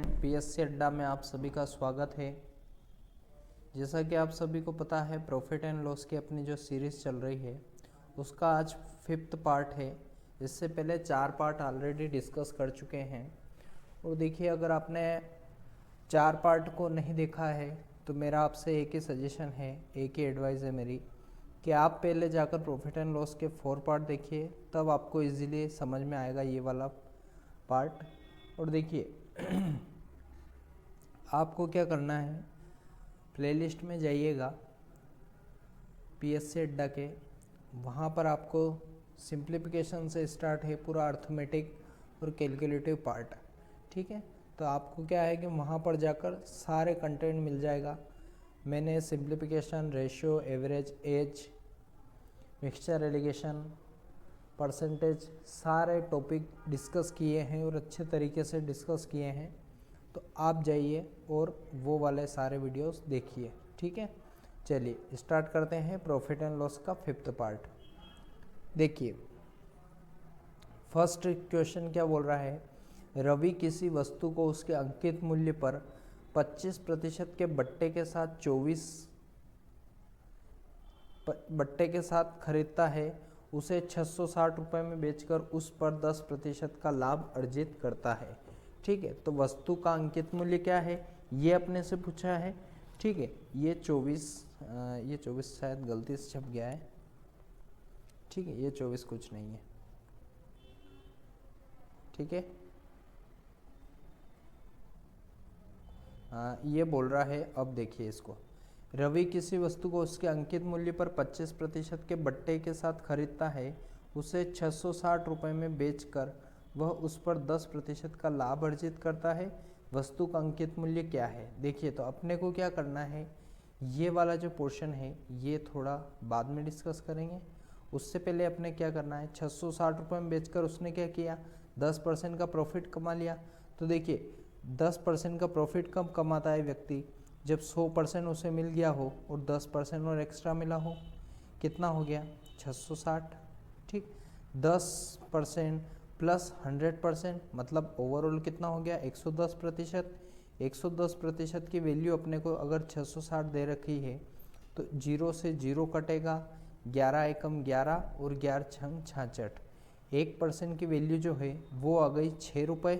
PSC अड्डा में आप सभी का स्वागत है। जैसा कि आप सभी को पता है, प्रॉफिट एंड लॉस की अपनी जो सीरीज़ चल रही है उसका आज 5th पार्ट है। इससे पहले 4 पार्ट ऑलरेडी डिस्कस कर चुके हैं। और देखिए, अगर आपने 4 पार्ट को नहीं देखा है तो मेरा आपसे एक ही सजेशन है, एक ही एडवाइस है मेरी, कि आप पहले जाकर प्रॉफिट एंड लॉस के 4 पार्ट देखिए, तब आपको इजीली समझ में आएगा ये वाला पार्ट। और देखिए आपको क्या करना है, प्लेलिस्ट में जाइएगा पीएससी अड्डा के, वहाँ पर आपको सिंप्लीफिकेशन से स्टार्ट है पूरा अर्थमेटिक और कैलकुलेटिव पार्ट, ठीक है। तो आपको क्या है कि वहाँ पर जाकर सारे कंटेंट मिल जाएगा। मैंने simplification, ratio, average, age, mixture alligation, percentage, सारे टॉपिक डिस्कस किए हैं और अच्छे तरीके से डिस्कस किए हैं। तो आप जाइए और वो वाले सारे वीडियोस देखिए, ठीक है। चलिए स्टार्ट करते हैं प्रॉफिट एंड लॉस का 5th पार्ट। देखिए, फर्स्ट क्वेश्चन क्या बोल रहा है, रवि किसी वस्तु को उसके अंकित मूल्य पर 25% के बट्टे के साथ 24 बट्टे के साथ खरीदता है, उसे 660 रुपये में बेचकर उस पर 10% का लाभ अर्जित करता है, ठीक है। तो वस्तु का अंकित मूल्य क्या है ये अपने से पूछा है, ठीक है। ये 24 शायद गलती से छप गया है, ठीक है। ये 24 कुछ नहीं है, ठीक है। ये बोल रहा है, अब देखिए इसको, रवि किसी वस्तु को उसके अंकित मूल्य पर 25% के बट्टे के साथ खरीदता है, उसे 660 रुपये में बेचकर वह उस पर 10% का लाभ अर्जित करता है। वस्तु का अंकित मूल्य क्या है। देखिए, तो अपने को क्या करना है, ये वाला जो पोर्शन है ये थोड़ा बाद में डिस्कस करेंगे। उससे पहले अपने क्या करना है, 660 रुपये में बेचकर उसने क्या किया, 10% का प्रॉफिट कमा लिया। तो देखिए, 10% का प्रॉफिट कब कमाता है व्यक्ति, जब 100% उसे मिल गया हो और 10% और एक्स्ट्रा मिला हो। कितना हो गया, 660, ठीक। 10% प्लस 100% मतलब ओवरऑल कितना हो गया, 110%। 110% की वैल्यू अपने को अगर 660 दे रखी है तो 0 से 0 कटेगा, 11 एकम 11 और 11 छंग 66। 1% की वैल्यू जो है वो आ गई 6 रुपये।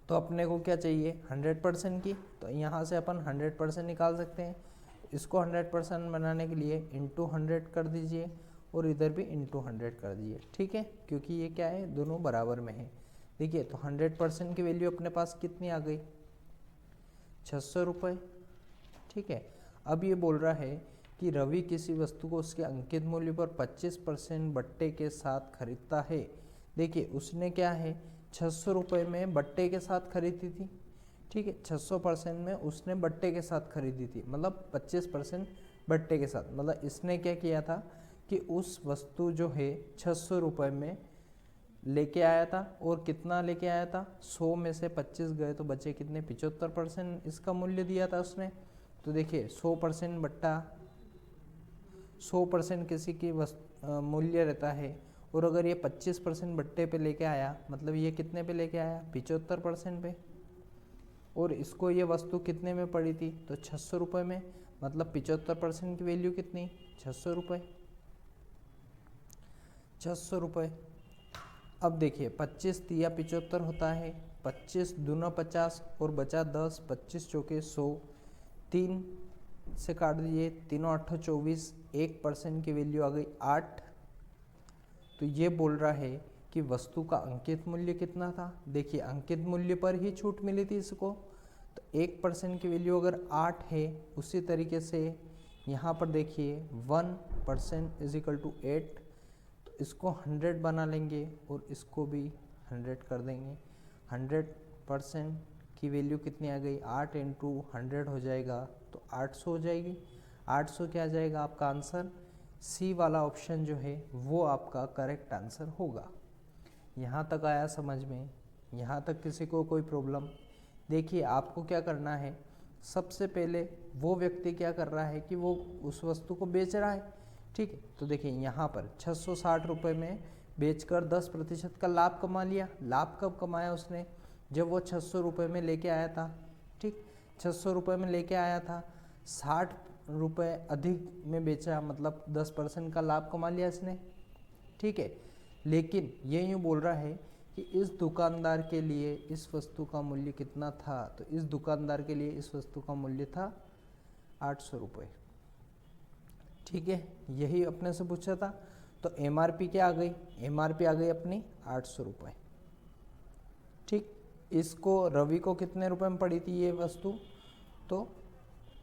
तो अपने को क्या चाहिए, 100% की। तो यहाँ से अपन 100% निकाल सकते हैं। इसको 100% बनाने के लिए इंटू 100 कर दीजिए और इधर भी इंटू 100 कर दीजिए, ठीक है, क्योंकि ये क्या है, दोनों बराबर में है। देखिए, तो 100% की वैल्यू अपने पास कितनी आ गई, 600 रुपये, ठीक है। अब ये बोल रहा है कि रवि किसी वस्तु को उसके अंकित मूल्य पर 25% बट्टे के साथ खरीदता है। देखिए, उसने क्या है, 600 रुपये में बट्टे के साथ खरीदी थी, ठीक है। 600% में उसने बट्टे के साथ खरीदी थी, मतलब 25% बट्टे के साथ। मतलब इसने क्या किया था कि उस वस्तु जो है 600 रुपये में लेके आया था, और कितना लेके आया था, 100 में से 25 गए तो बचे कितने, 75% इसका मूल्य दिया था उसने। तो देखिए, 100% बट्टा, 100% किसी की मूल्य रहता है, और अगर ये 25% बट्टे पे लेके आया, मतलब ये कितने पे लेके आया, 75% पे। और इसको ये वस्तु कितने में पड़ी थी, तो 600 रुपये में, मतलब 75% की वैल्यू कितनी, 600 रुपये, 600 रुपये। अब देखिए, 25 तिया 75 होता है, 25 दूना 50 और बचा 10, 25 चौके 100, 3 से काट दीजिए, 3 8 24, 1% की वैल्यू आ गई 8। तो ये बोल रहा है कि वस्तु का अंकित मूल्य कितना था। देखिए, अंकित मूल्य पर ही छूट मिली थी इसको, तो 1% की वैल्यू अगर 8 है, उसी तरीके से यहाँ पर देखिए 1% इज इक्वल टू 8। तो इसको 100 बना लेंगे और इसको भी 100 कर देंगे। 100% की वैल्यू कितनी आ गई, 8 इंटू 100 हो जाएगा, तो 800 हो जाएगी। 800 क्या आ जाएगा आपका आंसर, सी वाला ऑप्शन जो है वो आपका करेक्ट आंसर होगा। यहाँ तक आया समझ में, यहाँ तक किसी को कोई प्रॉब्लम। देखिए, आपको क्या करना है, सबसे पहले वो व्यक्ति क्या कर रहा है कि वो उस वस्तु को बेच रहा है, ठीक है। तो देखिए, यहाँ पर 660 रुपये में बेचकर 10% का लाभ कमा लिया। लाभ कब कमाया उसने, जब वो 600 रुपये में लेके आया था, ठीक, 600 रुपये में लेके आया था, 60 रुपये अधिक में बेचा, मतलब 10% का लाभ कमा लिया इसने, ठीक है। लेकिन ये यूँ बोल रहा है कि इस दुकानदार के लिए इस वस्तु का मूल्य कितना था, तो इस दुकानदार के लिए इस वस्तु का मूल्य था 800 रुपये, ठीक है। यही अपने से पूछा था, तो एमआरपी क्या आ गई, एमआरपी आ गई अपनी 800 रुपये, ठीक। इसको रवि को कितने रुपए में पड़ी थी ये वस्तु, तो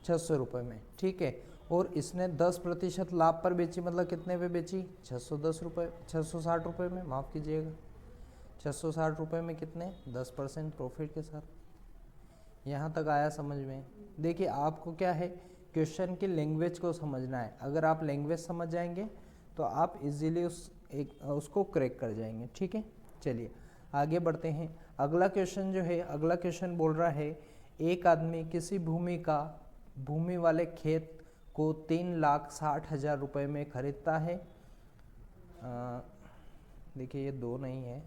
600 रुपये में, ठीक है। और इसने 10% लाभ पर बेची, मतलब कितने पे बेची, 610 रुपये, 660 रुपये में, माफ़ कीजिएगा, 660 रुपये में कितने, 10% प्रॉफिट के साथ। यहाँ तक आया समझ में। देखिए आपको क्या है, क्वेश्चन की लैंग्वेज को समझना है। अगर आप लैंग्वेज समझ जाएंगे तो आप इजीली उसको क्रैक कर जाएंगे, ठीक है। चलिए आगे बढ़ते हैं। अगला क्वेश्चन जो है, अगला क्वेश्चन बोल रहा है एक आदमी किसी भूमि वाले खेत को 3,60,000 रुपये में खरीदता है। देखिए ये 2 नहीं है,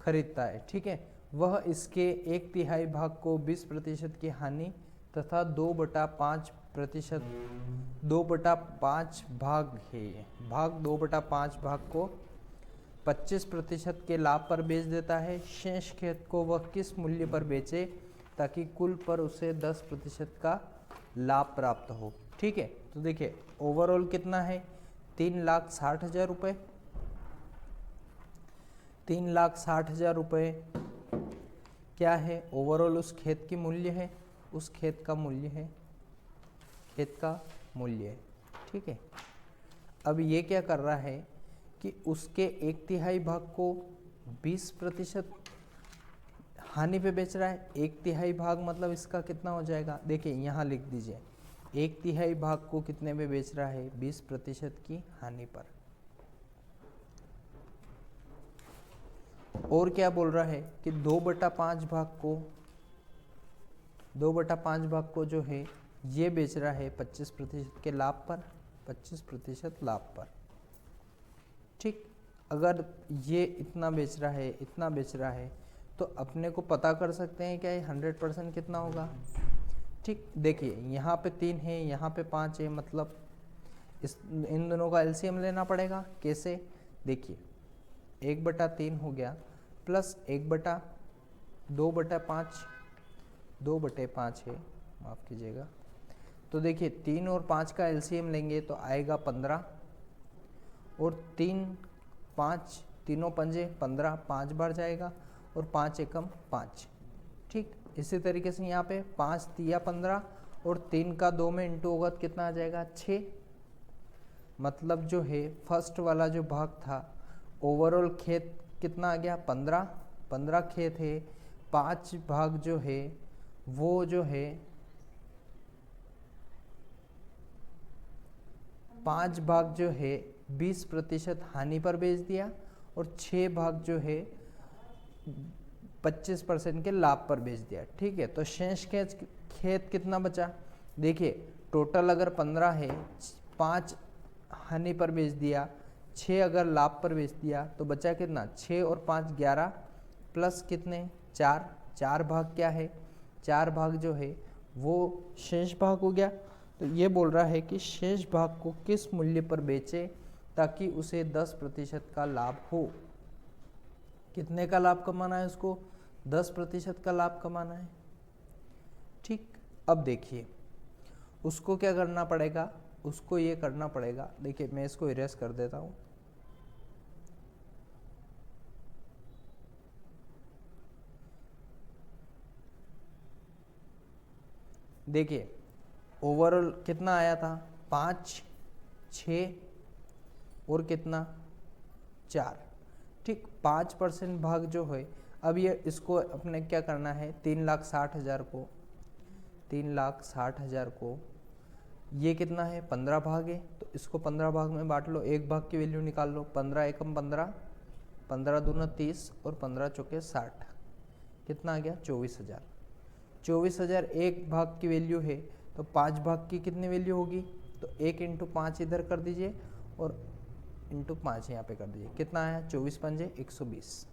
खरीदता है, ठीक है। वह इसके 1/3 भाग को 20% की हानि तथा 2/5% 2/5 भाग है, भाग 2/5 भाग को 25% के लाभ पर बेच देता है। शेष खेत को वह किस मूल्य पर बेचे ताकि कुल पर उसे 10% का लाभ प्राप्त हो, ठीक है। तो देखिए ओवरऑल कितना है, 3,60,000 रुपये, 3,60,000 रुपये क्या है, ओवरऑल उस खेत की मूल्य है, उस खेत का मूल्य है, खेत का मूल्य है, ठीक है। अब ये क्या कर रहा है कि उसके 1/3 भाग को 20% हानि पे बेच रहा है। 1/3 भाग मतलब इसका कितना हो जाएगा, देखिए यहाँ लिख दीजिए, 1/3 भाग को कितने पे बेच रहा है, 20% की हानि पर। और क्या बोल रहा है कि 2/5 भाग को जो है ये बेच रहा है 25% के लाभ पर, 25% लाभ पर, ठीक। अगर ये इतना बेच रहा है, इतना बेच रहा है, तो अपने को पता कर सकते हैं क्या ये 100% कितना होगा, ठीक। देखिए यहाँ पे 3 है, यहाँ पे 5 है, मतलब इन दोनों का एलसीएम लेना पड़ेगा। कैसे, देखिए 1/3 हो गया प्लस 2/5, 2/5 है, माफ़ कीजिएगा। तो देखिए 3 और 5 का एलसीएम लेंगे तो आएगा 15, और 3, 5, तीनों पंजे 15, 5 बार जाएगा, और 5 एकम 5, ठीक। इसी तरीके से यहाँ पे 5 तिया 15 और 3 का 2 में इंटू होगा तो कितना आ जाएगा, 6। मतलब जो है फर्स्ट वाला जो भाग था, ओवरऑल खेत कितना आ गया, 15 खेत है, 5 भाग जो है वो जो है 5 भाग जो है 20% हानि पर बेच दिया, और 6 भाग जो है 25% के लाभ पर बेच दिया, ठीक है। तो शेष खेत कितना बचा, देखिए टोटल अगर 15 है, 5 हानि पर बेच दिया, 6 अगर लाभ पर बेच दिया, तो बचा कितना, 6 और 5 11 प्लस कितने 4 भाग क्या है, 4 भाग जो है वो शेष भाग हो गया। तो ये बोल रहा है कि शेष भाग को किस मूल्य पर बेचे ताकि उसे 10% का लाभ हो। कितने का लाभ कमाना है उसको, 10% का लाभ कमाना है, ठीक। अब देखिए उसको क्या करना पड़ेगा, उसको ये करना पड़ेगा, देखिए मैं इसको इरेज कर देता हूँ। देखिए ओवरऑल कितना आया था, 5, 6 और कितना 4, ठीक। 5% भाग जो है, अब ये इसको अपने क्या करना है, 3,60,000 को, 3,60,000 को ये कितना है 15 भाग है, तो इसको 15 भाग में बांट लो, एक भाग की वैल्यू निकाल लो, 15 एकम 15, 15 दूना 30 और 15 चौके 60, कितना आ गया 24,000। 24,000 एक भाग की वैल्यू है, तो 5 भाग की कितनी वैल्यू होगी, तो 1 × 5 इधर कर दीजिए और × 5 यहाँ पे कर दीजिए, कितना आया 24 पंजे 120,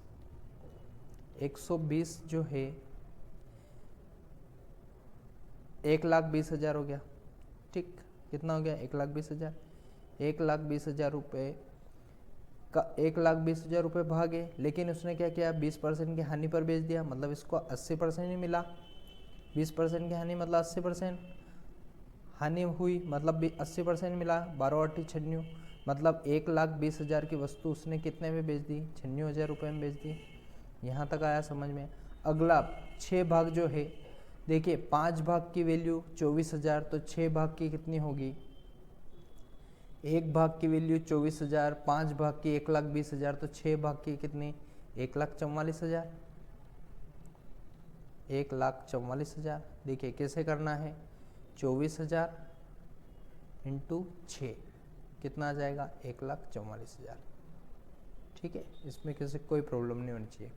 120 जो है 1,20,000 हो गया। ठीक, कितना हो गया? 1,20,000। 1,20,000 रुपये का 1,20,000 रुपये भागे, लेकिन उसने क्या किया? 20% की हानि पर बेच दिया, मतलब इसको 80% ही मिला। 20% की हानि मतलब 80% हानि हुई, मतलब 80% मिला। 12×8 = 96, मतलब 1,20,000 की वस्तु उसने कितने में बेच दी? 96,000 रुपये में बेच दी। यहाँ तक आया समझ में? अगला 6 भाग जो है, देखिए 5 भाग की वैल्यू 24,000, तो 6 भाग की कितनी होगी? 1 भाग की वैल्यू 24,000, 5 भाग की 1,20,000, तो 6 भाग की कितनी? 1,44,000। 1,44,000। देखिए कैसे करना है? 24,000 इंटू 6 कितना आ जाएगा? 1,44,000। ठीक है, इसमें किसी कोई प्रॉब्लम नहीं होनी चाहिए।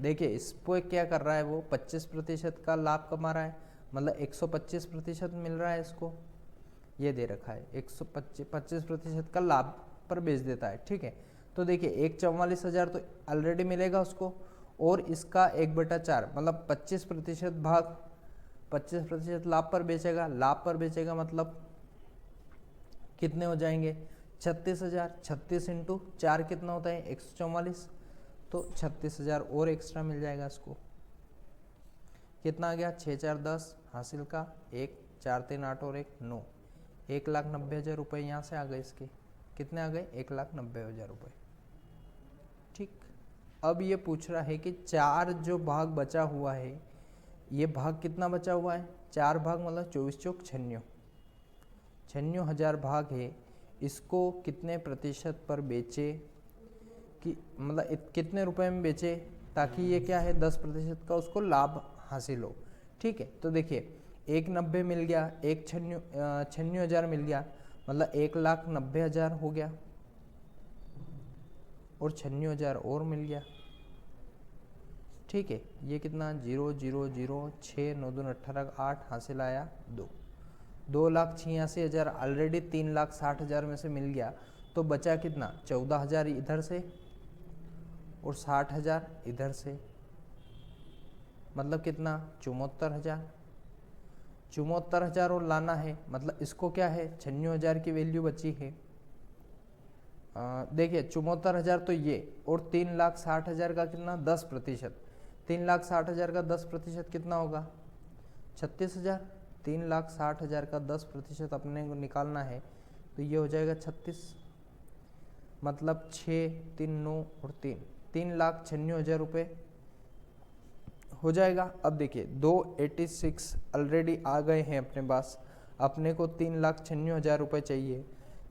देखिए इस पर क्या कर रहा है वो? 25% का लाभ कमा रहा है, मतलब 125% मिल रहा है इसको। ये दे रखा है 125% का लाभ पर बेच देता है। ठीक है, तो देखिए 1,44,000 तो ऑलरेडी मिलेगा उसको, और इसका 1/4 मतलब 25% भाग 25% लाभ पर बेचेगा। लाभ पर बेचेगा मतलब कितने हो जाएंगे? 36,000। 36 इंटू 4 कितना होता है? 144, तो 36,000 और एक्स्ट्रा मिल जाएगा इसको। कितना आ गया? 6 4 10 हासिल का 1, 4 3 8 और 1 9, 1,90,000 रुपये यहाँ से आ गए। इसके कितने आ गए? 1,90,000 रुपये। ठीक, अब ये पूछ रहा है कि 4 जो भाग बचा हुआ है, ये भाग कितना बचा हुआ है? 4 भाग मतलब 24 चौक 96, 96,000 भाग है। इसको कितने प्रतिशत पर बेचे कि मतलब कितने रुपए में बेचे, ताकि ये क्या है 10% का उसको लाभ हासिल हो। ठीक है, तो देखिए 1,90,000 मिल गया, 96,000 मिल गया, मतलब 1,90,000 हो गया, और 96,000 और मिल गया। ठीक है, ये कितना? 0 0 0 6 9 2 18 8 हासिल आया 2, 2,86,000 ऑलरेडी 3,60,000 में से मिल गया, तो बचा कितना? 14,000 इधर से और 60,000 इधर से, मतलब कितना? 74,000। 74,000 और लाना है, मतलब इसको क्या है? 96,000 की वैल्यू बची है। देखिए 74,000 तो ये, और 3,60,000 का कितना? 10%। 3,60,000 का 10% कितना होगा? 36,000। 3,60,000 का 10% अपने को निकालना है, तो ये हो जाएगा 36, मतलब 6 3 9 और 3,96,000 रुपये हो जाएगा। अब देखिए 286 ऑलरेडी आ गए हैं अपने पास, अपने को 3,96,000 रुपये चाहिए,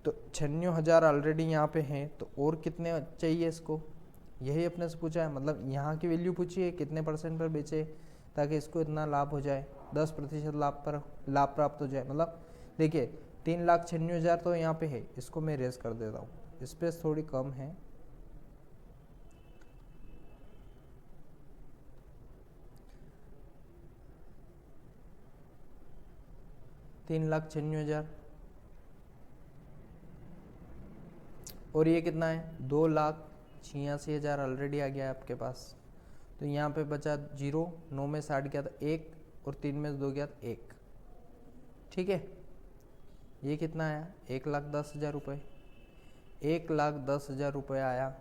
तो 96,000 ऑलरेडी यहाँ पे हैं, तो और कितने चाहिए इसको? यही अपने से पूछा है, मतलब यहाँ की वैल्यू पूछी है कितने % पर बेचे ताकि इसको इतना लाभ हो जाए, 10% लाभ प्राप्त हो जाए। मतलब देखिए 3,96,000 तो यहाँ पे है, इसको मैं रेस कर देता हूँ, स्पेस थोड़ी कम है। $3,96,000 और ये कितना है? 2,86,000 ऑलरेडी आ गया है आपके पास, तो यहाँ पे बचा 0, 9 में 60 गया था 1, और 3 में 2 गया था 1। ठीक है, ये कितना आया? 1,10,000 रुपये। 1,10,000 रुपये आया,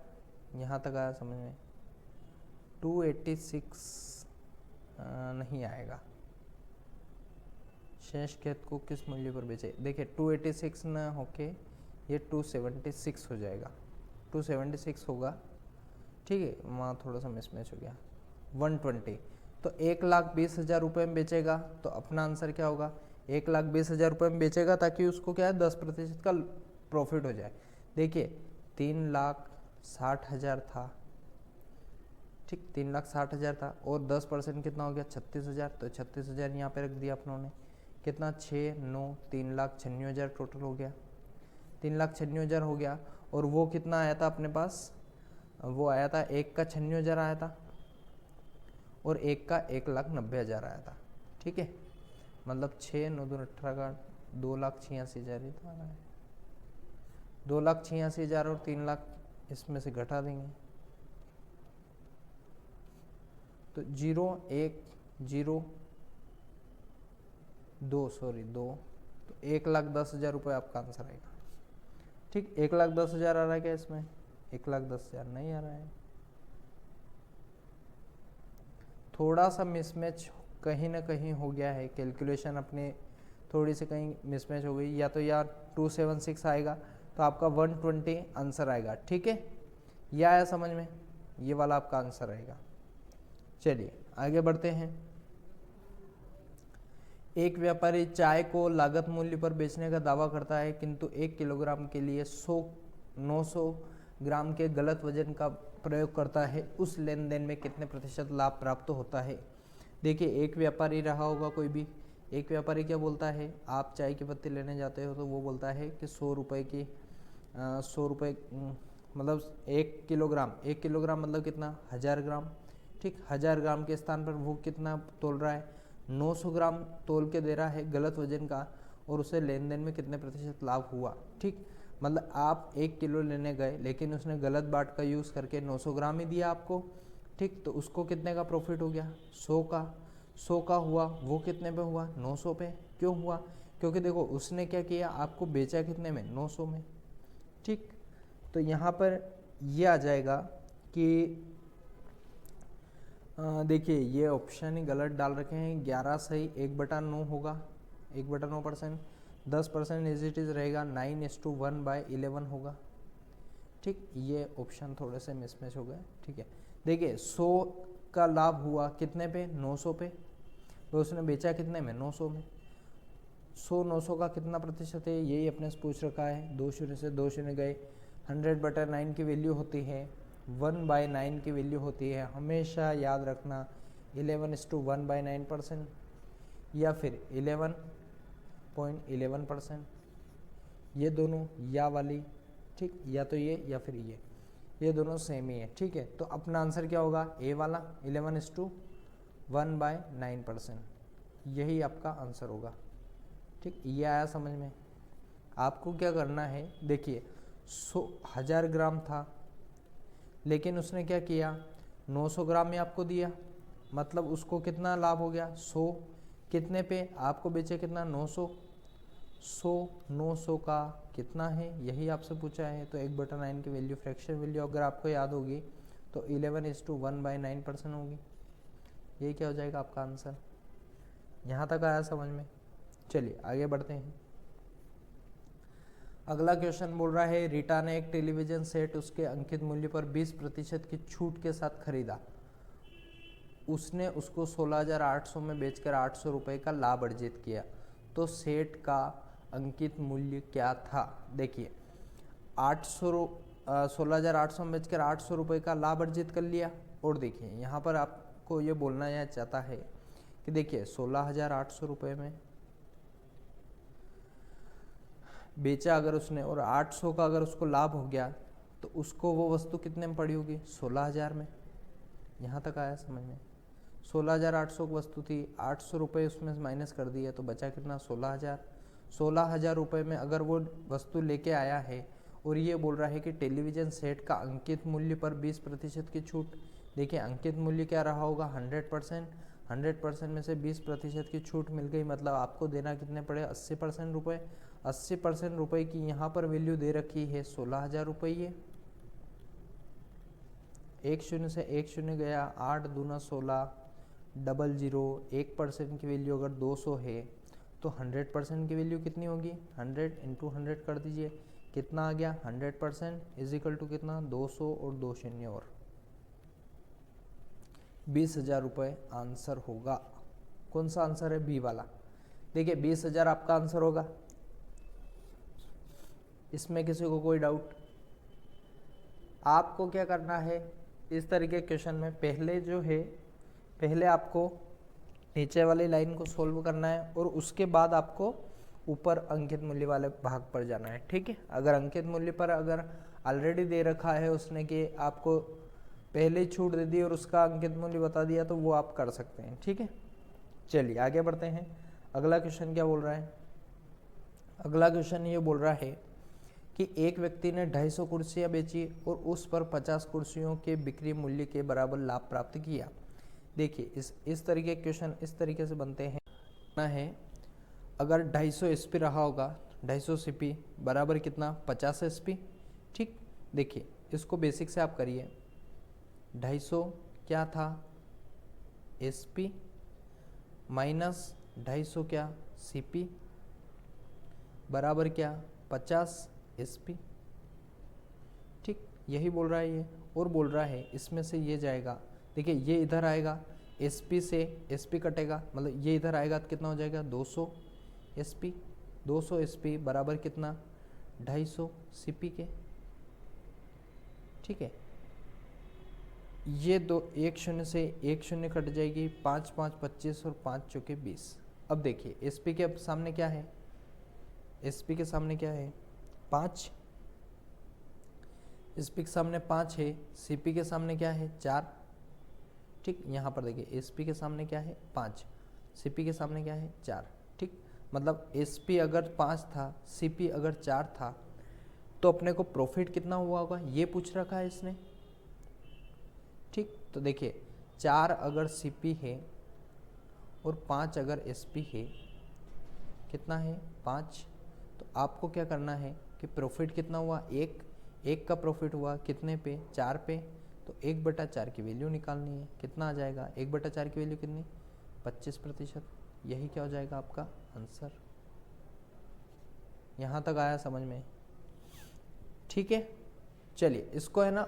यहाँ तक आया समझ में? 286 नहीं आएगा। शेष खेत को किस मूल्य पर बेचे? देखिए 286 ना होके ये 276 हो जाएगा, 276 होगा। ठीक है, वहाँ थोड़ा सा मिसमैच हो गया। 120, तो 1,20,000 रुपये में बेचेगा, तो अपना आंसर क्या होगा? 1,20,000 रुपये में बेचेगा, ताकि उसको क्या है 10% का प्रॉफिट हो जाए। देखिए 3,60,000 था, ठीक 3,60,000 था, और 10% कितना हो गया? 36,000, तो 36,000 यहाँ पे रख दिया अपनों ने। कितना? 6 9 3,96,000 टोटल हो गया, 3,96,000 हो गया। और वो कितना आया था अपने पास? वो आया था 1 का 96,000 आया था, और 1 का 1,90,000 आया था। ठीक है, मतलब 6 9 2 18 का 2,86,000 ही था, 2,86,000 और 3 लाख इसमें से घटा देंगे, तो 0 1 0 2 सॉरी 2, तो 1,10,000 रुपये आपका आंसर आएगा। ठीक, 1,10,000 आ रहा है क्या इसमें? 1,10,000 नहीं आ रहा है, थोड़ा सा मिसमैच कहीं ना कहीं हो गया है, कैलकुलेशन अपने थोड़ी सी कहीं मिसमैच हो गई, या तो यार 276 आएगा तो आपका 120 आंसर आएगा। ठीक है, यह आया समझ में, ये वाला आपका आंसर आएगा। चलिए आगे बढ़ते हैं। एक व्यापारी चाय को लागत मूल्य पर बेचने का दावा करता है, किंतु 1 किलोग्राम के लिए 900 ग्राम के गलत वजन का प्रयोग करता है, उस लेन देन में कितने प्रतिशत लाभ प्राप्त होता है? देखिए, एक व्यापारी रहा होगा कोई भी, एक व्यापारी क्या बोलता है, आप चाय की पत्ती लेने जाते हो तो वो बोलता है कि 100 रुपये की 100 रुपये मतलब 1 किलोग्राम मतलब कितना, 1000 ग्राम। ठीक, 1000 ग्राम के स्थान पर वो कितना तोल रहा है, 900 ग्राम तोल के दे रहा है गलत वजन का, और उसे लेन देन में कितने प्रतिशत लाभ हुआ। ठीक, मतलब आप 1 किलो लेने गए लेकिन उसने गलत बाट का यूज़ करके 900 ग्राम ही दिया आपको। ठीक, तो उसको कितने का प्रॉफिट हो गया, 100 का हुआ। वो कितने पे हुआ, 900 पे। क्यों हुआ, क्योंकि देखो उसने क्या किया, आपको बेचा कितने में, 900 में। ठीक, तो यहाँ पर ये आ जाएगा कि देखिए ये ऑप्शन ही गलत डाल रखे हैं, 11 सही, 1/9 होगा, 1/9%, 10% एज इट इज़ रहेगा, 9:1/11 होगा। ठीक, ये ऑप्शन थोड़े से मिसमैच हो गए। ठीक है, देखिए 100 का लाभ हुआ कितने पे, 900 पे, तो उसने बेचा कितने में, 900 में। 900 का कितना प्रतिशत है, यही अपने से पूछ रखा है, 2 शून्य से 2 शून्य गए, 100/9 की वैल्यू होती है, 1/9 की वैल्यू होती है, हमेशा याद रखना 11:1/9%, या फिर 11.11%, ये दोनों या वाली। ठीक, या तो ये या फिर ये दोनों सेम ही है। ठीक है, तो अपना आंसर क्या होगा, ए वाला 11:1/9%, यही आपका आंसर होगा। ठीक, ये आया समझ में। आपको क्या करना है, देखिए 1000 ग्राम था लेकिन उसने क्या किया, 900 ग्राम में आपको दिया, मतलब उसको कितना लाभ हो गया, 100 कितने पे आपको बेचे, कितना, 900। 900 का कितना है, यही आपसे पूछा है, तो 1/9 की वैल्यू, फ्रैक्शन वैल्यू अगर आपको याद होगी तो 11:1/9% होगी। ये क्या हो जाएगा आपका आंसर। यहाँ तक आया समझ में। चलिए आगे बढ़ते हैं। अगला क्वेश्चन बोल रहा है, रीटा ने एक टेलीविजन सेट उसके अंकित मूल्य पर 20% की छूट के साथ खरीदा। उसने उसको 16,800 में बेचकर 800 रुपये का लाभ अर्जित किया, तो सेट का अंकित मूल्य क्या था? देखिए 16,800 में बेचकर 800 रुपये का लाभ अर्जित कर लिया, और देखिए यहाँ पर आपको ये बोलना यह चाहता है कि देखिए 16,800 रुपये में बेचा अगर उसने, और 800 का अगर उसको लाभ हो गया, तो उसको वो वस्तु कितने में पड़ी होगी, 16,000 में। यहाँ तक आया समझ में। 16,800 की वस्तु थी, 800 रुपये उसमें माइनस कर दिए तो बचा कितना, 16,000। 16,000 रुपये में अगर वो वस्तु लेके आया है और ये बोल रहा है कि टेलीविज़न सेट का अंकित मूल्य पर 20% की छूट। देखिए अंकित मूल्य क्या रहा होगा, 100%। 100% में से 20% की छूट मिल गई, मतलब आपको देना कितने पड़े, 80% रुपये। 80% रुपये की यहाँ पर वैल्यू दे रखी है 16,000 रुपये। 1 शून्य से 1 शून्य गया, 8 दूना 16, 00, 1% की वैल्यू अगर 200 है तो 100% की वैल्यू कितनी होगी, 100 इंटू 100 कर दीजिए, कितना आ गया, 100% इज इक्वल टू कितना, 200 और 2 शून्य और 20,000 रुपये आंसर होगा। कौन सा आंसर है, बी वाला। देखिए 20,000 आपका आंसर होगा, इसमें किसी को कोई डाउट? आपको क्या करना है, इस तरीके क्वेश्चन में पहले आपको नीचे वाली लाइन को सॉल्व करना है और उसके बाद आपको ऊपर अंकित मूल्य वाले भाग पर जाना है। ठीक है, अगर अंकित मूल्य पर अगर ऑलरेडी दे रखा है उसने कि आपको पहले छूट दे दी और उसका अंकित मूल्य बता दिया तो वो आप कर सकते हैं। ठीक है, चलिए आगे बढ़ते हैं। अगला क्वेश्चन क्या बोल रहा है, अगला क्वेश्चन ये बोल रहा है कि एक व्यक्ति ने 250 कुर्सियां बेची और उस पर 50 कुर्सियों के बिक्री मूल्य के बराबर लाभ प्राप्त किया। देखिए इस तरीके के क्वेश्चन इस तरीके से बनते हैं ना है। अगर 250 एसपी रहा होगा, 250 सीपी बराबर कितना 50 एसपी। ठीक, देखिए इसको बेसिक से आप करिए। 250 क्या था एसपी माइनस 250 क्या सीपी बराबर क्या 50 एसपी। ठीक, यही बोल रहा है ये, और बोल रहा है इसमें से ये जाएगा, देखिए ये इधर आएगा, एसपी से एसपी कटेगा, मतलब ये इधर आएगा तो कितना हो जाएगा 200 एसपी। 200 एसपी बराबर कितना 250 सीपी के। ठीक है, ये दो एक शून्य से एक शून्य कट जाएगी, 5 5 25 और 5 चौके 20। अब देखिए एसपी के सामने क्या है, एसपी के सामने क्या है 5, एसपी के सामने 5 है, सीपी के सामने क्या है 4। ठीक, यहाँ पर देखिए एसपी के सामने क्या है 5, सीपी के सामने क्या है 4। ठीक, मतलब एसपी अगर 5 था, सीपी अगर 4 था, तो अपने को प्रॉफिट कितना हुआ होगा ये पूछ रखा है इसने। ठीक, तो देखिए 4 अगर सीपी है और 5 अगर एसपी है, कितना है 5। तो आपको क्या करना है कि प्रॉफिट कितना हुआ, एक का प्रॉफिट हुआ कितने पे 4 पे, तो 1/4 की वैल्यू निकालनी है। कितना आ जाएगा 1/4 की वैल्यू कितनी 25%। यही क्या हो जाएगा आपका आंसर। यहाँ तक आया समझ में? ठीक है, चलिए इसको है ना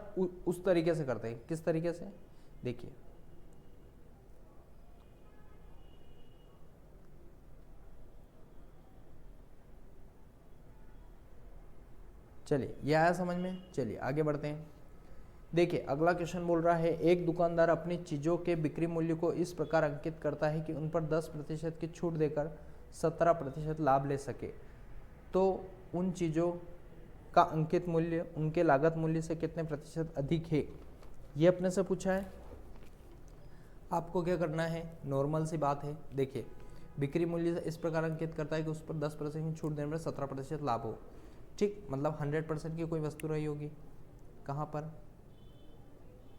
उस तरीके से करते हैं। किस तरीके से, देखिए चलिए ये आया समझ में। चलिए आगे बढ़ते हैं। देखिए अगला क्वेश्चन बोल रहा है एक दुकानदार अपनी चीज़ों के बिक्री मूल्य को इस प्रकार अंकित करता है कि उन पर 10% की छूट देकर 17% लाभ ले सके। तो उन चीज़ों का अंकित मूल्य उनके लागत मूल्य से कितने प्रतिशत अधिक है, ये अपने से पूछा है। आपको क्या करना है, नॉर्मल सी बात है। देखिए बिक्री मूल्य इस प्रकार अंकित करता है कि उस पर 10% की छूट देने पर 17% लाभ हो। ठीक, मतलब 100% की कोई वस्तु रही होगी, कहाँ पर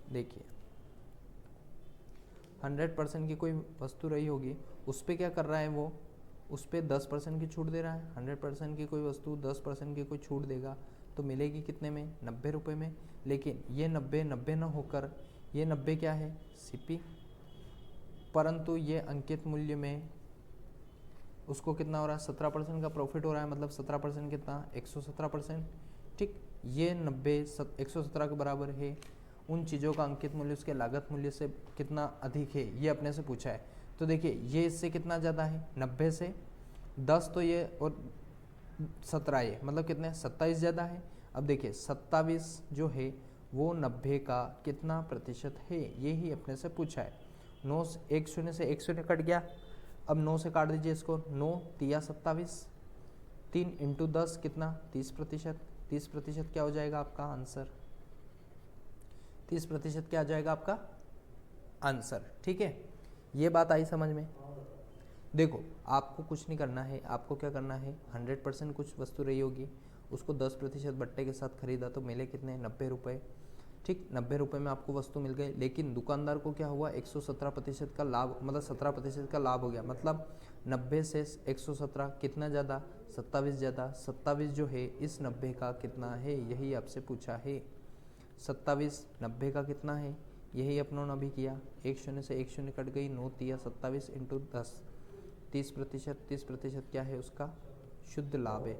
देखिए 100% की कोई वस्तु रही होगी, उस पर क्या कर रहा है वो, उस पर 10% की छूट दे रहा है। 100% की कोई वस्तु 10% की कोई छूट देगा तो मिलेगी कितने में 90 रुपये में। लेकिन ये 90 न होकर ये 90 क्या है सीपी, परंतु ये अंकित मूल्य में उसको कितना हो रहा है 17% का प्रॉफिट हो रहा है, मतलब 17% कितना 117%। ठीक, ये 90 117 के बराबर है। उन चीज़ों का अंकित मूल्य उसके लागत मूल्य से कितना अधिक है, ये अपने से पूछा है। तो देखिए ये इससे कितना ज़्यादा है 90 से 10, तो ये और 17 ये मतलब कितने 27 ज़्यादा है। अब देखिए 27 जो है वो 90 का कितना प्रतिशत है, ये ही अपने से पूछा है। 9 एक शून्य से एक शून्य कट गया, अब 9 से काट दीजिए इसको, 9 तिया 27, 3 इंटू 10 कितना 30%। 30% क्या हो जाएगा आपका आंसर, 30% क्या आ जाएगा आपका आंसर। ठीक है, ये बात आई समझ में। देखो आपको कुछ नहीं करना है, आपको क्या करना है 100% कुछ वस्तु रही होगी, उसको 10% बट्टे के साथ खरीदा तो मिले कितने 90 रुपये। ठीक, 90 रुपये में आपको वस्तु मिल गई, लेकिन दुकानदार को क्या हुआ 117% का लाभ, मतलब 17% का लाभ हो गया। मतलब 90 से 117 कितना ज़्यादा 27 ज़्यादा। 27 जो है इस 90 का कितना है, यही आपसे पूछा है। 27 90 का कितना है, यही अपनों ने अभी किया। एक शून्य से एक शून्य कट गई, 9 तिया 27 इंटू 10 30%। 30% क्या है उसका शुद्ध लाभ है,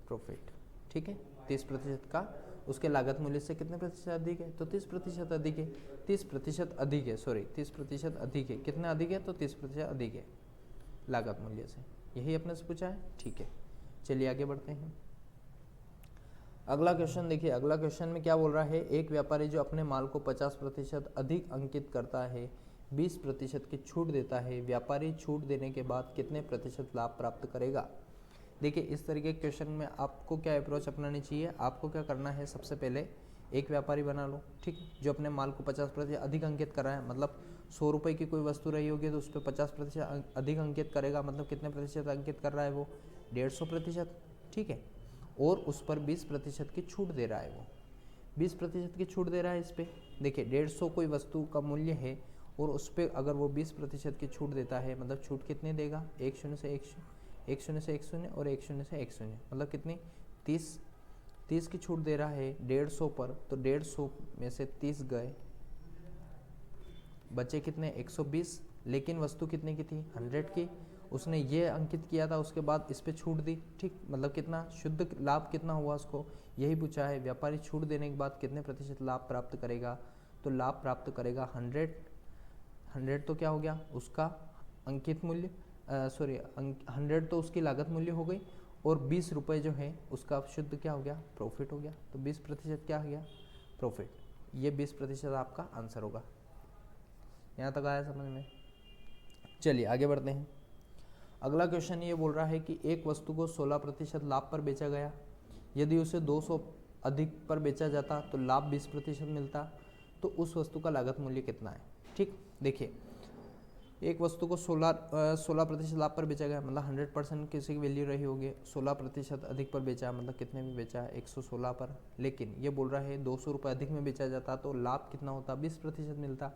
प्रॉफिट। ठीक है, 30% का उसके लागत मूल्य से कितने प्रतिशत अधिक है, तो 30% अधिक है। 30% अधिक है, सॉरी 30% अधिक है। कितना अधिक है, तो 30% अधिक है लागत मूल्य से, यही अपने से पूछा है। ठीक है, चलिए आगे बढ़ते हैं। अगला क्वेश्चन देखिए, अगला क्वेश्चन में क्या बोल रहा है, एक व्यापारी जो अपने माल को 50% अधिक अंकित करता है 20% की छूट देता है, व्यापारी छूट देने के बाद कितने प्रतिशत लाभ प्राप्त करेगा। देखिए इस तरीके के क्वेश्चन में आपको क्या अप्रोच अपनानी चाहिए, आपको क्या करना है, सबसे पहले एक व्यापारी बना लो। ठीक, जो अपने माल को 50% अधिक अंकित कर रहा है, मतलब 100 रुपये की कोई वस्तु रही होगी तो उस पर 50% अधिक अंकित करेगा, मतलब कितने प्रतिशत अंकित कर रहा है वो 150%। ठीक है, और उस पर 20% की छूट दे रहा है, वो 20% की छूट दे रहा है इस पर। देखिए 150 कोई वस्तु का मूल्य है और उस पर अगर वो 20% की छूट देता है, मतलब छूट कितनी देगा, 1 शून्य से 1 शून्य और 1 शून्य से 1 शून्य, मतलब कितनी 30 की छूट दे रहा है 150 पर, तो 150 में से 30 गए, बचे कितने 120, लेकिन वस्तु कितने की थी 100 की, उसने ये अंकित किया था, उसके बाद इस पे छूट दी, ठीक, मतलब कितना शुद्ध लाभ कितना हुआ उसको, यही पूछा है। व्यापारी छूट देने के बाद कितने प्रतिशत लाभ प्राप्त करेगा, तो लाभ प्राप्त करेगा 100 तो क्या हो गया उसका अंकित मूल्य, 100 तो उसकी लागत मूल्य हो गई, और 20 रुपये जो है उसका शुद्ध क्या हो गया, प्रॉफिट हो गया। तो 20% क्या हो गया, प्रॉफिट। ये 20% आपका आंसर होगा। यहाँ तक आया समझ में? चलिए आगे बढ़ते हैं। अगला क्वेश्चन ये बोल रहा है कि एक वस्तु को 16% लाभ पर बेचा गया, यदि उसे 200 अधिक पर बेचा जाता तो लाभ 20% मिलता, तो उस वस्तु का लागत मूल्य कितना है। ठीक, देखिए एक वस्तु को 16% लाभ पर बेचा गया, मतलब 100% किसी की वैल्यू रही होगी, 16% अधिक पर बेचा, मतलब कितने में बेचा, 116 पर, लेकिन ये बोल रहा है 200 रुपये अधिक में बेचा जाता तो लाभ कितना होता, 20% मिलता,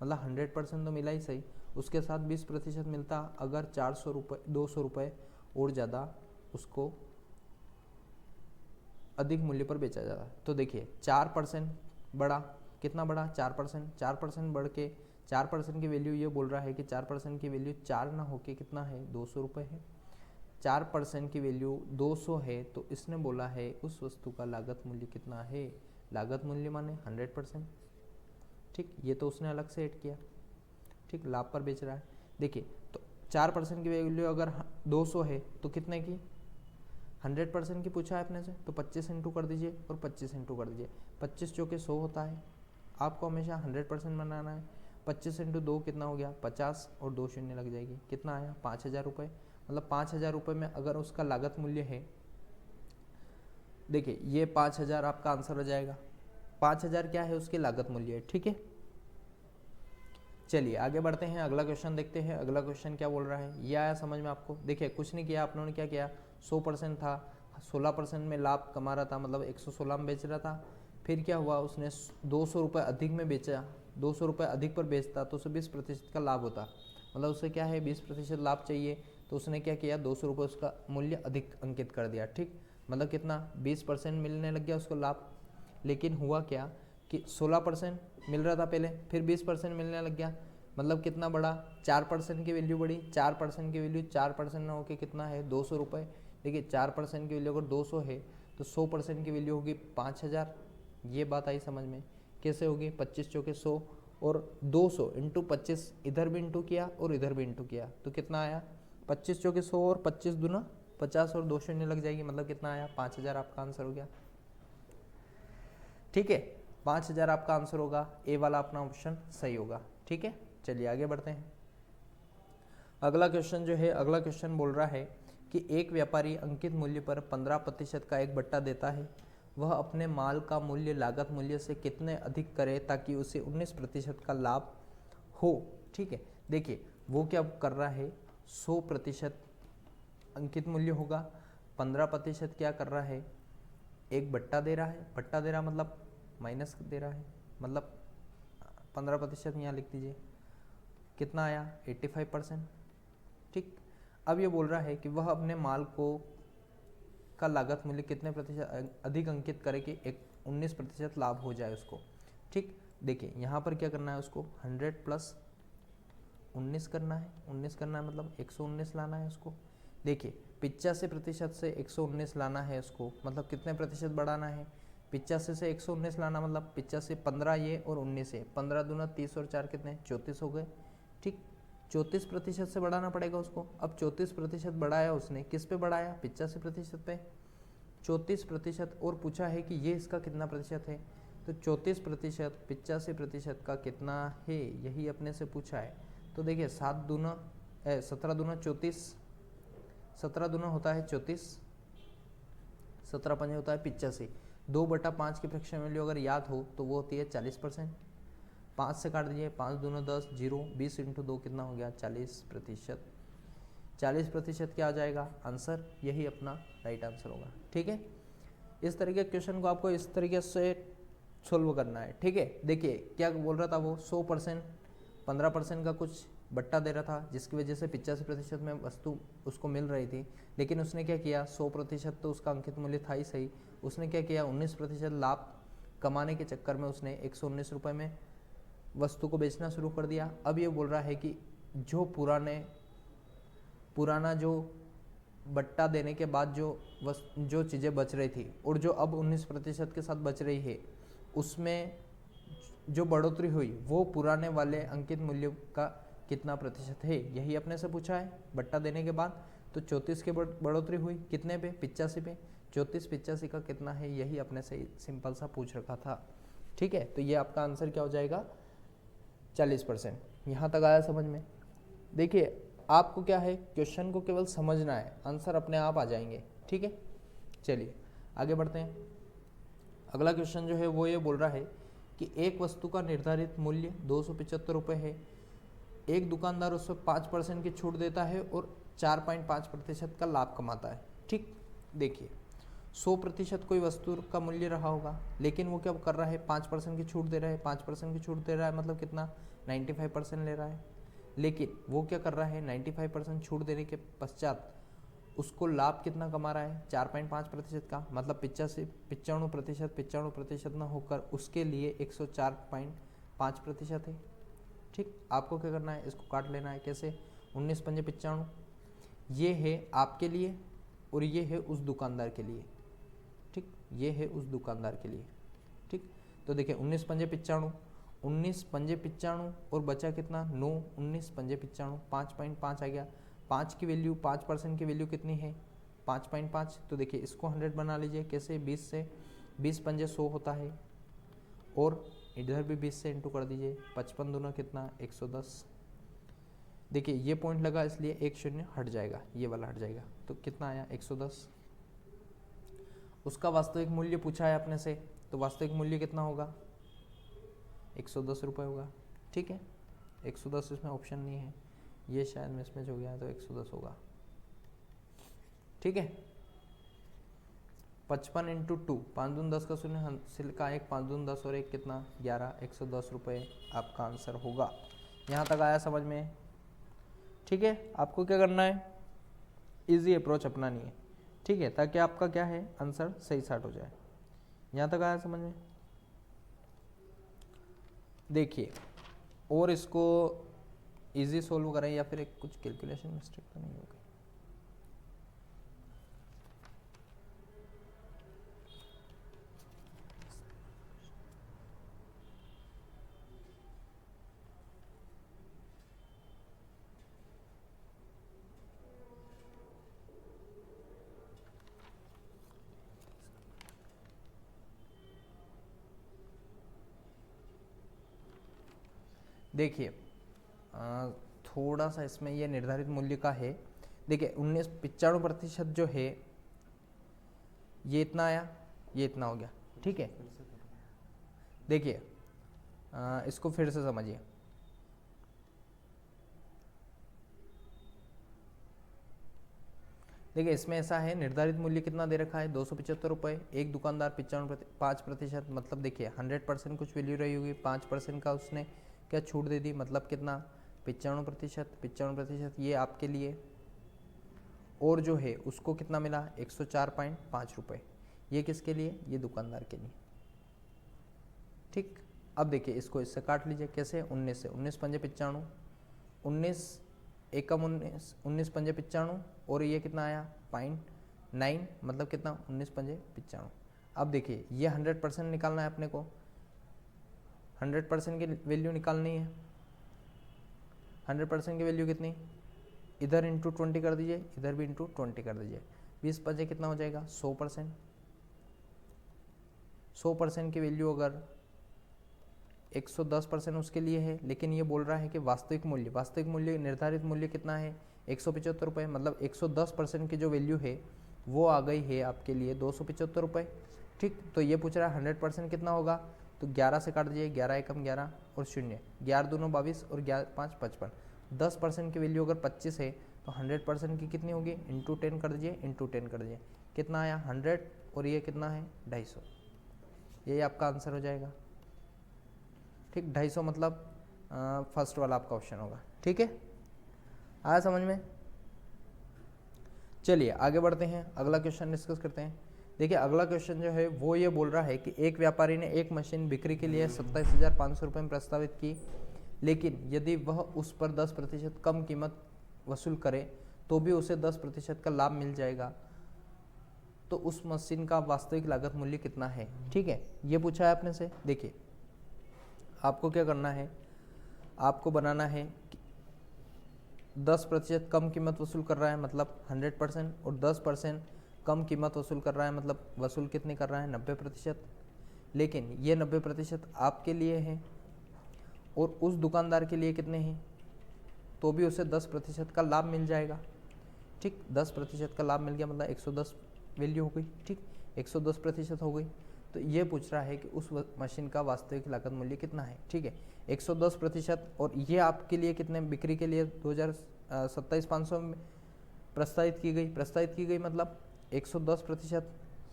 मतलब 100% तो मिला ही सही, उसके साथ 20% मिलता अगर 200 रुपये और ज़्यादा उसको अधिक मूल्य पर बेचा जाता। तो देखिए 4% बढ़ा, कितना बढ़ा 4% बढ़ के 4% की वैल्यू, ये बोल रहा है कि 4% की वैल्यू 4 ना होके कितना है 200 रुपये है, 4% की वैल्यू 200 है, तो इसने बोला है उस वस्तु का लागत मूल्य कितना है, लागत मूल्य माने 100%। ठीक, ये तो उसने अलग से ऐड किया, ठीक, लाभ पर बेच रहा है। देखिए तो 4% की वैल्यू अगर 200 है तो कितने की, 100% की पूछा है अपने से, तो 25 इंटू कर दीजिए और 25 इंटू कर दीजिए, 25 जो कि 100 होता है, आपको हमेशा 100% बनाना है। 25 इंटू 2 कितना हो गया 50, और 2 शून्य लग जाएगी, कितना आया 5000 रुपये, मतलब 5000 रुपये में अगर उसका लागत मूल्य है, देखिए ये 5000 आपका आंसर हो जाएगा, 5000 क्या है उसकी लागत मूल्य है। ठीक है, चलिए आगे बढ़ते हैं, अगला क्वेश्चन देखते हैं। अगला क्वेश्चन क्या बोल रहा है, ये आया समझ में आपको? देखिए कुछ नहीं किया, आप लोगों ने क्या किया, 100% था, 16% में लाभ कमा रहा था, मतलब 116 में बेच रहा था, फिर क्या हुआ उसने 200 रुपये अधिक में बेचा, 200 रुपये अधिक पर बेचता तो उसे 20% का लाभ होता, मतलब उसे क्या है 20% लाभ चाहिए, तो उसने क्या किया 200 रुपये उसका मूल्य अधिक अंकित कर दिया। ठीक, मतलब कितना 20% मिलने लग गया उसको लाभ, लेकिन हुआ क्या कि 16% मिल रहा था पहले, फिर 20% मिलने लग गया, मतलब कितना बढ़ा 4% की वैल्यू बढ़ी, 4% की वैल्यू 4% ना होकर कितना है 200 रुपये। देखिए 4% की वैल्यू अगर 200 है तो 100% की वैल्यू होगी 5000। ये बात आई समझ में? कैसे होगी, 25 चौके 100 और 200 इंटू 25, इधर भी इंटू किया और इधर भी इंटू किया, तो कितना आया 25 चौके 100 और 25 दूना 50 और 2 शून्य लग जाएगी, मतलब कितना आया 5000 आपका आंसर हो गया। ठीक है, 5000 आपका आंसर होगा, ए वाला अपना ऑप्शन सही होगा। ठीक है, चलिए आगे बढ़ते हैं। अगला क्वेश्चन जो है, अगला क्वेश्चन बोल रहा है कि एक व्यापारी अंकित मूल्य पर 15% का एक बट्टा देता है, वह अपने माल का मूल्य लागत मूल्य से कितने अधिक करे ताकि उसे 19% का लाभ हो। ठीक है, देखिए वो क्या कर रहा है, 100% अंकित मूल्य होगा, 15% क्या कर रहा है, एक बट्टा दे रहा है, बट्टा दे रहा मतलब माइनस दे रहा है, मतलब 15% यहाँ लिख दीजिए, कितना आया 85%। ठीक, अब ये बोल रहा है कि वह अपने माल को का लागत मूल्य कितने प्रतिशत अधिक अंकित करे कि 19% लाभ हो जाए उसको। ठीक, देखिए यहाँ पर क्या करना है उसको 100 प्लस 19 करना है, 19 करना है मतलब 119 लाना है उसको। देखिए 85% से 119 लाना है उसको, मतलब कितने प्रतिशत बढ़ाना है, 85 से 119 लाना मतलब 85 15 ये और 19 है, 15 दूना 30 और 4 कितने 34 हो गए। ठीक, 34% से बढ़ाना पड़ेगा उसको। अब 34% बढ़ाया उसने, किस पे बढ़ाया 85% पे, 34% और पूछा है कि ये इसका कितना प्रतिशत है, तो 34% 85% का कितना है यही अपने से पूछा है। तो देखिए 17 दूना 34, 17 दूना होता है 34, 17 पंजे होता है 85, 2/5 की फ्रैक्शन वैल्यू अगर याद हो तो वो होती है 40%। 5 से काट दीजिए, 5 दूना 10, 0, 20 इंटू 2 कितना हो गया 40%। 40% क्या आ जाएगा आंसर, यही अपना राइट आंसर होगा। ठीक है, इस तरीके के क्वेश्चन को आपको इस तरीके से सोल्व करना है। ठीक है, देखिए क्या बोल रहा था वो, 100% 15% का कुछ बट्टा दे रहा था, जिसकी वजह से 85% में वस्तु उसको मिल रही थी। लेकिन उसने क्या किया, 100% तो उसका अंकित मूल्य था ही सही, उसने क्या किया 19% लाभ कमाने के चक्कर में उसने 119 रुपये में वस्तु को बेचना शुरू कर दिया। अब ये बोल रहा है कि जो पुराना जो बट्टा देने के बाद जो चीज़ें बच रही थी और जो अब 19% के साथ बच रही है, उसमें जो बढ़ोतरी हुई वो पुराने वाले अंकित मूल्य का कितना प्रतिशत है, यही अपने से पूछा है बट्टा देने के बाद। तो 34 की बढ़ोतरी हुई कितने पे, 85 पे, 34 85 का कितना है, यही अपने से सिंपल सा पूछ रखा था। ठीक है, तो ये आपका आंसर क्या हो जाएगा, 40%। यहाँ तक आया समझ में। देखिए आपको क्या है, क्वेश्चन को केवल समझना है, आंसर अपने आप आ जाएंगे। ठीक है, चलिए आगे बढ़ते हैं। अगला क्वेश्चन जो है वो ये बोल रहा है कि एक वस्तु का निर्धारित मूल्य 275 रुपये है, एक दुकानदार उसमें 5% की छूट देता है और 4.5% का लाभ कमाता है। ठीक, देखिए 100% कोई वस्तु का मूल्य रहा होगा, लेकिन वो क्या कर रहा है, 5% की छूट दे रहा है, 5% की छूट दे रहा है मतलब कितना, 95% ले रहा है। लेकिन वो क्या कर रहा है, 95% छूट देने के पश्चात उसको लाभ कितना कमा रहा है, 4.5% का, मतलब 95% ना होकर उसके लिए 104.5% है। ठीक, आपको क्या करना है, इसको काट लेना है। कैसे, 19 पंजे 95, ये है आपके लिए और ये है उस दुकानदार के लिए। ठीक, ये है उस दुकानदार के लिए। ठीक, तो देखिए 19 पंजे 95, 19 पंजे 95 और बचा कितना 9, 19 पंजे 95, 5.5 आ गया। 5 की वैल्यू, 5% की वैल्यू कितनी है, 5.5। तो देखिए इसको 100 बना लीजिए। कैसे, 20 से, 20 पंजे 100 होता है और इधर भी 20 से इंटू कर दीजिए, 55 दूना कितना, 110। देखिए ये पॉइंट लगा इसलिए एक शून्य हट जाएगा, ये वाला हट जाएगा, तो कितना आया 110। उसका वास्तविक मूल्य पूछा है अपने से, तो वास्तविक मूल्य कितना होगा, 110 रुपये होगा। ठीक है, 110 इसमें ऑप्शन नहीं है, ये शायद मिसमैच हो गया है, तो 110 होगा। ठीक है, 55 इंटू 2, 5 दून 10 का शून्य, हासिल का 1, 5 दून 10 और 1 कितना 11, 110 रुपये आपका आंसर होगा। यहाँ तक आया समझ में। ठीक है, आपको क्या करना है, इजी अप्रोच अपनानी है। ठीक है, ताकि आपका क्या है, आंसर सही साट हो जाए। यहाँ तक आया समझ में। देखिए और इसको इजी सोल्व करें या फिर एक कुछ कैलकुलेशन मिस्टेक तो नहीं होगी। देखिए थोड़ा सा इसमें ये निर्धारित मूल्य का है। देखिए 95% जो है ये इतना आया, ये इतना हो गया। ठीक है, देखिए इसको फिर से समझिए। देखिए इसमें ऐसा है, निर्धारित मूल्य कितना दे रखा है 275 रुपये, एक दुकानदार 5% मतलब देखिए 100% कुछ वैल्यू रही होगी, 5% का उसने क्या छूट दे दी, मतलब कितना 95%, ये आपके लिए, और जो है उसको कितना मिला 104.5 रुपये, ये किसके लिए, ये दुकानदार के लिए। ठीक, अब देखिए इसको इससे काट लीजिए। कैसे, 19 से, 19 पंजे 95, 19 एकम 19, 19 पंजे 95 और ये कितना आया 0.9, मतलब कितना 19 पंजे 95। अब देखिए ये 100% निकालना है अपने को, 100% की वैल्यू निकालनी है। 100% की वैल्यू कितनी, इधर इंटू 20 कर दीजिए, इधर भी इंटू 20 कर दीजिए। 20 पंजे कितना हो जाएगा 100%। 100% की वैल्यू अगर 110% उसके लिए है, लेकिन ये बोल रहा है कि वास्तविक मूल्य निर्धारित मूल्य कितना है 175 रुपये, मतलब 110% की जो वैल्यू है वो आ गई है आपके लिए 275 रुपये। ठीक, तो ये पूछ रहा है 100% कितना होगा, तो 11 से काट दीजिए, 11 एकम 11 और शून्य, 11 दूनों 22 और 11 5 55। 10% की वैल्यू अगर 25 है तो 100% की कितनी होगी, इंटू 10 कर दीजिए, इंटू 10 कर दीजिए, कितना आया 100 और ये कितना है 250। यही आपका आंसर हो जाएगा। ठीक, 250 मतलब फर्स्ट वाला आपका ऑप्शन होगा। ठीक है, आया समझ में? चलिए आगे बढ़ते हैं, अगला क्वेश्चन डिस्कस करते हैं। देखिए अगला क्वेश्चन जो है वो ये बोल रहा है कि एक व्यापारी ने एक मशीन बिक्री के लिए 27,500 रुपये में प्रस्तावित की, लेकिन यदि वह उस पर 10% कम कीमत वसूल करे तो भी उसे 10% का लाभ मिल जाएगा, तो उस मशीन का वास्तविक लागत मूल्य कितना है? ठीक है, ये पूछा है आपने से। देखिए आपको क्या करना है, आपको बनाना है 10% कम कीमत वसूल कर रहा है मतलब 100%, और 10% कम कीमत वसूल कर रहा है मतलब वसूल कितनी कर रहा है? 90%। लेकिन ये 90% आपके लिए है और उस दुकानदार के लिए कितने हैं? तो भी उसे 10% का लाभ मिल जाएगा। ठीक, 10% का लाभ मिल गया मतलब 110 वैल्यू हो गई। ठीक, 110% हो गई। तो ये पूछ रहा है कि उस मशीन का वास्तविक लागत मूल्य कितना है। ठीक है, 110%, और ये आपके लिए कितने बिक्री के लिए 27,500 में प्रस्तावित की गई मतलब 110%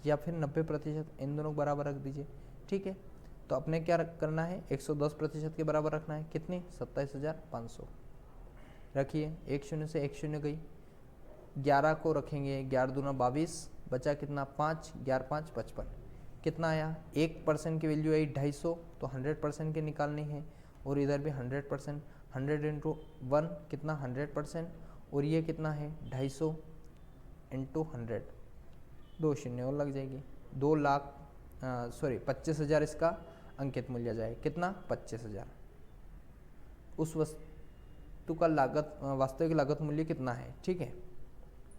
या फिर 90%, इन दोनों को बराबर रख दीजिए। ठीक है, तो अपने क्या करना है, 110% के बराबर रखना है। कितनी? 27,500 रखिए, 1 शून्य से 1 शून्य गई, 11 को रखेंगे, 11 दूना 22, बचा कितना? 5, 11 5 55, कितना आया? 1% की वैल्यू आई 250, तो 100% की निकालनी है, और इधर भी 100%, 100 इंटू 1 कितना? 100%, और ये कितना है? 250 इंटू 100, 2 शून्य और लग जाएगी, 25,000 इसका अंकित मूल्य जाए। कितना? 25,000। उस वस्तु का वास्तविक लागत मूल्य कितना है? ठीक है,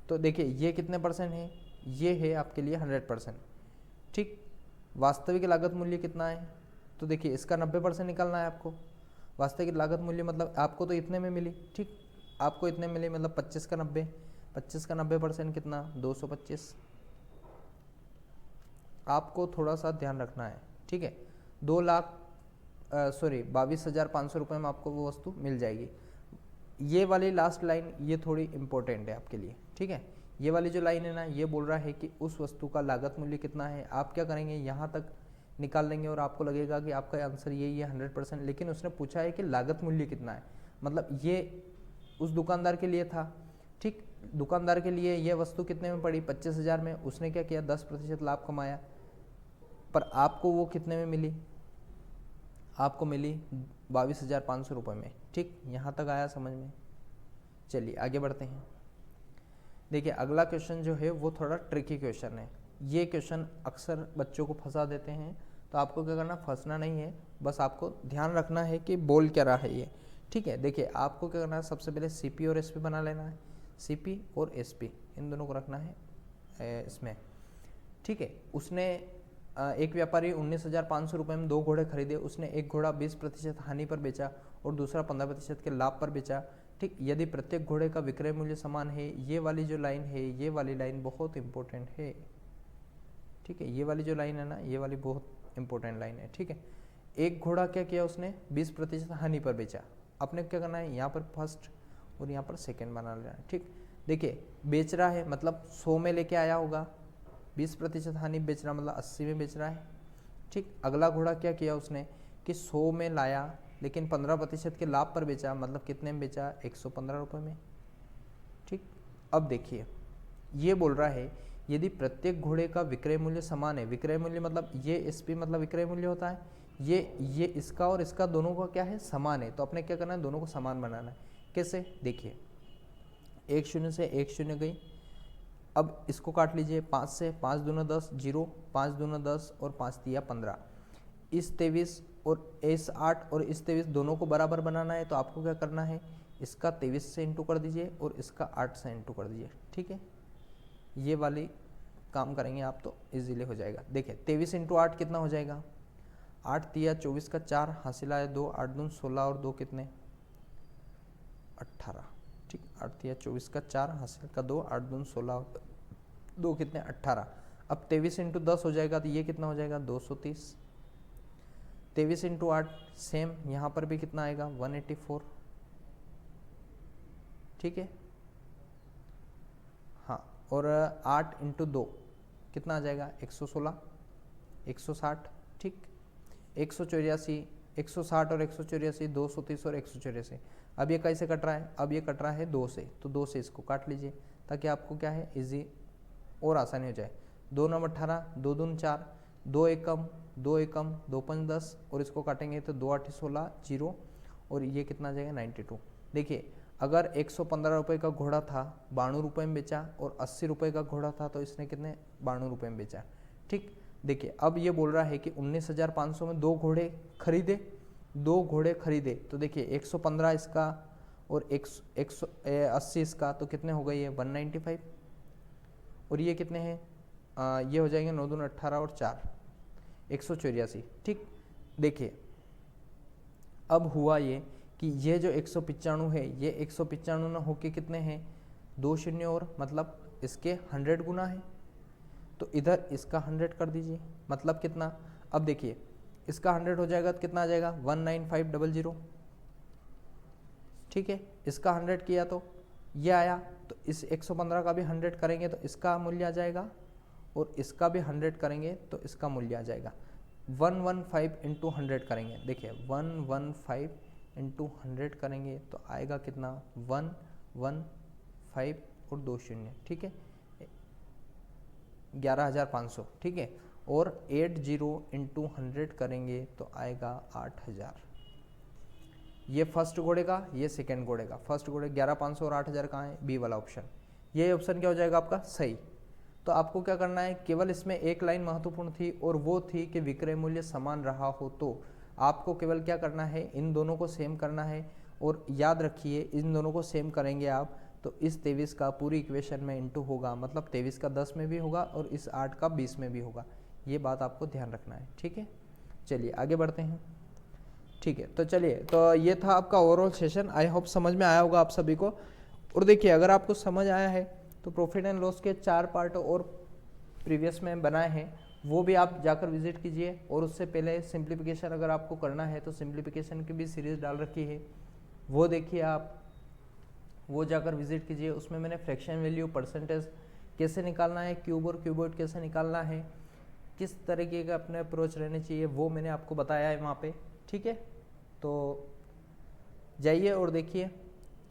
तो देखिए ये कितने परसेंट है? ये है आपके लिए 100%। ठीक, वास्तविक लागत मूल्य कितना है? तो देखिए इसका 90% निकालना है आपको। वास्तविक लागत मूल्य मतलब आपको तो इतने में मिली। ठीक, आपको इतने मिले मतलब 25 का 90, 25 का 90% कितना? 225। आपको थोड़ा सा ध्यान रखना है। ठीक है, 22,500 रुपये में आपको वो वस्तु मिल जाएगी। ये वाली लास्ट लाइन ये थोड़ी इंपॉर्टेंट है आपके लिए। ठीक है, ये वाली जो लाइन है ना, ये बोल रहा है कि उस वस्तु का लागत मूल्य कितना है। आप क्या करेंगे, यहाँ तक निकाल लेंगे और आपको लगेगा कि आपका आंसर यही है 100%, लेकिन उसने पूछा है कि लागत मूल्य कितना है, मतलब ये उस दुकानदार के लिए था। ठीक, दुकानदार के लिए यह वस्तु कितने में पड़ी? 25,000 में। उसने क्या किया? 10% लाभ कमाया, पर आपको वो कितने में मिली? आपको मिली 22,500 रुपये में। ठीक, यहाँ तक आया समझ में? चलिए आगे बढ़ते हैं। देखिए अगला क्वेश्चन जो है वो थोड़ा ट्रिकी क्वेश्चन है। ये क्वेश्चन अक्सर बच्चों को फंसा देते हैं, तो आपको क्या करना, फंसना नहीं है, बस आपको ध्यान रखना है कि बोल क्या रहा है ये। ठीक है, देखिए आपको क्या करना है, सबसे पहले सीपी और एसपी बना लेना है। सीपी और एसपी इन दोनों को रखना है इसमें। ठीक है, उसने एक व्यापारी 19,500 रुपये में 2 घोड़े खरीदे। उसने एक घोड़ा 20% हानि पर बेचा और दूसरा 15% के लाभ पर बेचा। ठीक, यदि प्रत्येक घोड़े का विक्रय मूल्य समान है, ये वाली जो लाइन है, ये वाली लाइन बहुत इंपॉर्टेंट है। ठीक है, ये वाली जो लाइन है ना, ये वाली बहुत इंपॉर्टेंट लाइन है। ठीक है, एक घोड़ा क्या किया उसने? 20% हानि पर बेचा। अपने क्या करना है, यहाँ पर फर्स्ट और यहाँ पर सेकेंड बना लेना है। ठीक, देखिए बेच रहा है मतलब 100 में लेके आया होगा, 20% हानि बेच रहा मतलब 80 में बेच रहा है। ठीक, अगला घोड़ा क्या किया उसने कि 100 में लाया लेकिन 15% के लाभ पर बेचा, मतलब कितने में बेचा? 115 रुपये में। ठीक, अब देखिए ये बोल रहा है यदि प्रत्येक घोड़े का विक्रय मूल्य समान है। विक्रय मूल्य मतलब ये एसपी मतलब विक्रय मूल्य होता है, ये इसका और इसका दोनों का क्या है? समान है। तो अपने क्या करना है, दोनों को समान बनाना है। कैसे? देखिए 1 शून्य से 1 शून्य गई, अब इसको काट लीजिए 5 से, 5 दूना 10 0, 5 दूना 10 और 5 तिया 15। इस 23 और इस 8 और इस 23 दोनों को बराबर बनाना है, तो आपको क्या करना है, इसका 23 से इंटू कर दीजिए और इसका 8 से इंटू कर दीजिए। ठीक है, ये वाली काम करेंगे आप तो इजीली हो जाएगा। देखिए 23 इंटू 8 कितना हो जाएगा? 8 तिया 24 का 4, हासिल आया 2, 8 दून 16 और 2 कितने? 18। ठीक, 8 तिया 24 का 4, हासिल का 2, 8 दून 16 और 2 कितने? 18। अब 23 इंटू 10 हो जाएगा, तो ये कितना हो जाएगा? 230। 23 इंटू 8 सेम, यहाँ पर भी कितना आएगा? 184। ठीक है, हाँ, और 8 इंटू 2 कितना आ जाएगा? 116, 160। ठीक, 184, 160 और 184, 230 और 184। अब ये कैसे कट रहा है, अब ये कट रहा है 2 से, तो 2 से इसको काट लीजिए ताकि आपको क्या है इजी और आसानी हो जाए। 2 9 18, 2 दून 4, 2 एकम 2 एकम, 2 5 10 और इसको काटेंगे तो 2 8 16 0 और ये कितना आ जाएगा 92। देखिए अगर 115 रुपये का घोड़ा था 92 रुपये में बेचा और 80 रुपये का घोड़ा था तो इसने कितने 92 रुपये में बेचा। ठीक, देखिए अब ये बोल रहा है कि 19,500 में 2 घोड़े खरीदे, तो देखिए 115 इसका और 180 इसका, तो कितने हो गए ये 195 और ये कितने हैं ये हो जाएंगे 9 दून 18 और 4 184। ठीक, देखिए अब हुआ ये कि ये जो 195 है ये 195 ना होके कितने हैं 2 शून्य और मतलब इसके 100 गुना है, तो इधर इसका 100 कर दीजिए मतलब कितना। अब देखिए इसका 100 हो जाएगा तो कितना आ जाएगा 19500। ठीक है, इसका 100 किया तो ये आया, तो इस 115 का भी 100 करेंगे तो इसका मूल्य आ जाएगा और इसका भी 100 करेंगे तो इसका मूल्य आ जाएगा। 115 इंटू 100 करेंगे, देखिए 115 इंटू 100 करेंगे तो आएगा कितना 115 और 2 शून्य। ठीक है, 11,500। ठीक है, और 80 इंटू 100 करेंगे तो आएगा 8,000। ये फर्स्ट घोड़े का, ये सेकंड घोड़े का। फर्स्ट घोड़े 11,500 और 8,000 कहाँ है, बी वाला ऑप्शन। ये ऑप्शन क्या हो जाएगा आपका सही। तो आपको क्या करना है, केवल इसमें एक लाइन महत्वपूर्ण थी और वो थी कि विक्रय मूल्य समान रहा हो तो आपको केवल क्या करना है, इन दोनों को सेम करना है। और याद रखिए इन दोनों को सेम करेंगे आप तो इस 23 का पूरी इक्वेशन में इंटू होगा, मतलब 23 का 10 में भी होगा और इस 8 का 20 में भी होगा। ये बात आपको ध्यान रखना है। ठीक है, चलिए आगे बढ़ते हैं। ठीक है, तो चलिए, तो ये था आपका ओवरऑल सेशन। आई होप समझ में आया होगा आप सभी को। और देखिए अगर आपको समझ आया है तो प्रॉफिट एंड लॉस के 4 पार्ट और प्रीवियस में बनाए हैं, वो भी आप जाकर विजिट कीजिए। और उससे पहले सिंप्लीफिकेशन अगर आपको करना है तो सिंप्लीफिकेशन की भी सीरीज़ डाल रखी है, वो देखिए आप, वो जाकर विजिट कीजिए। उसमें मैंने फ्रैक्शन वैल्यू, परसेंटेज कैसे निकालना है, क्यूब और क्यूबॉइड कैसे निकालना है, किस तरीके का अपने अप्रोच रहने चाहिए, वो मैंने आपको बताया है वहाँ पे। ठीक है, तो जाइए और देखिए।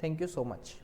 Thank you so much.